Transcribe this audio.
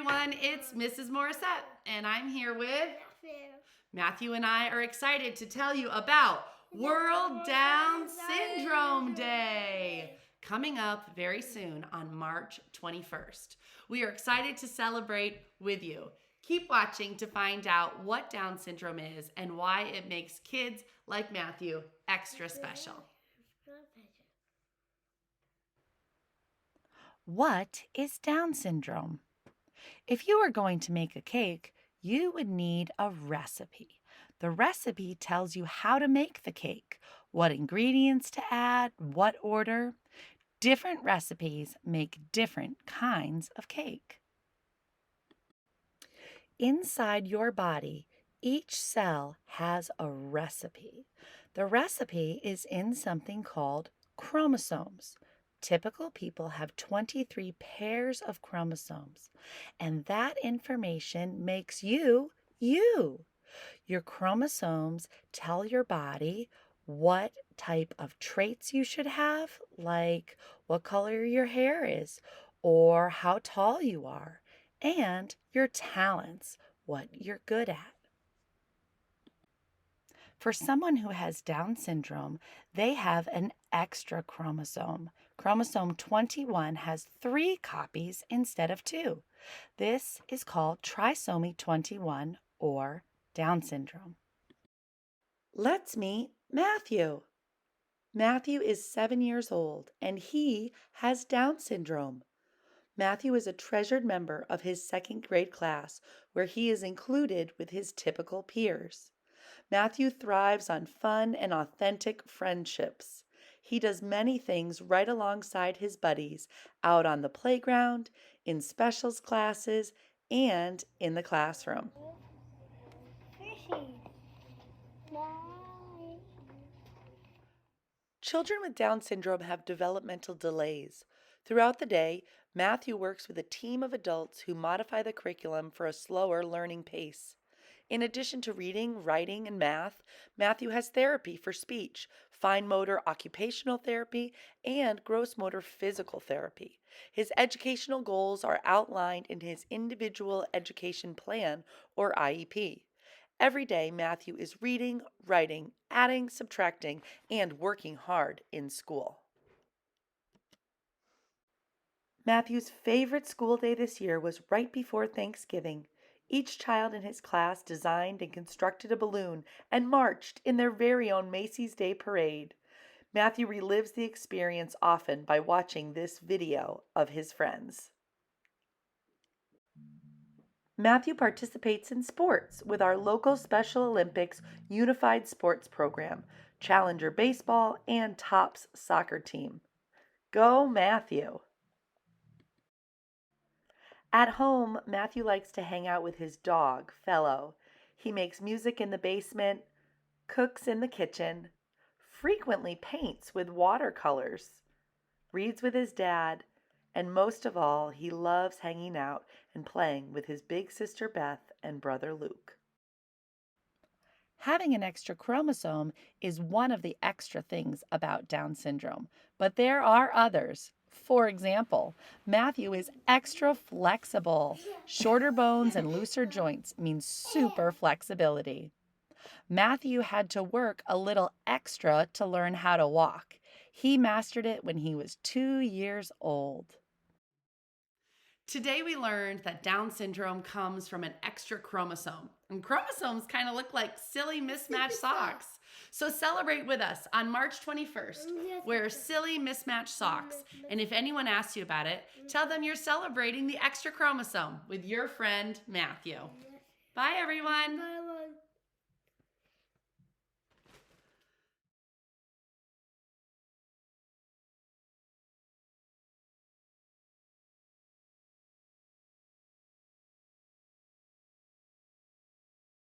everyone, it's Mrs. Morissette, and I'm here with Matthew, and I are excited to tell you about World Down Syndrome Day, coming up very soon on March 21st. We are excited to celebrate with you. Keep watching to find out what Down syndrome is and why it makes kids like Matthew extra special. What is Down syndrome? If you were going to make a cake, you would need a recipe. The recipe tells you how to make the cake, what ingredients to add, what order. Different recipes make different kinds of cake. Inside your body, each cell has a recipe. The recipe is in something called chromosomes. Typical people have 23 pairs of chromosomes, and that information makes you, you. Your chromosomes tell your body what type of traits you should have, like what color your hair is, or how tall you are, and your talents, what you're good at. For someone who has Down syndrome, they have an extra chromosome. Chromosome 21 has 3 copies instead of 2. This is called trisomy 21 or Down syndrome. Let's meet Matthew. Matthew is 7 years old and he has Down syndrome. Matthew is a treasured member of his 2nd grade class where he is included with his typical peers. Matthew thrives on fun and authentic friendships. He does many things right alongside his buddies out on the playground, in specials classes, and in the classroom. Children with Down syndrome have developmental delays. Throughout the day, Matthew works with a team of adults who modify the curriculum for a slower learning pace. In addition to reading, writing, and math, Matthew has therapy for speech, fine motor occupational therapy, and gross motor physical therapy. His educational goals are outlined in his Individual Education Plan, or IEP. Every day, Matthew is reading, writing, adding, subtracting, and working hard in school. Matthew's favorite school day this year was right before Thanksgiving. Each child in his class designed and constructed a balloon and marched in their very own Macy's Day Parade. Matthew relives the experience often by watching this video of his friends. Matthew participates in sports with our local Special Olympics Unified Sports Program, Challenger Baseball, and Tops Soccer Team. Go Matthew! At home, Matthew likes to hang out with his dog, Fellow. He makes music in the basement, cooks in the kitchen, frequently paints with watercolors, reads with his dad, and most of all, he loves hanging out and playing with his big sister Beth and brother Luke. Having an extra chromosome is one of the extra things about Down syndrome, but there are others. For example, Matthew is extra flexible. Shorter bones and looser joints mean super flexibility. Matthew had to work a little extra to learn how to walk. He mastered it when he was 2 years old. Today we learned that Down syndrome comes from an extra chromosome. And chromosomes kind of look like silly mismatched socks. So celebrate with us on March 21st. Wear silly mismatched socks. And if anyone asks you about it, tell them you're celebrating the extra chromosome with your friend Matthew. Bye everyone.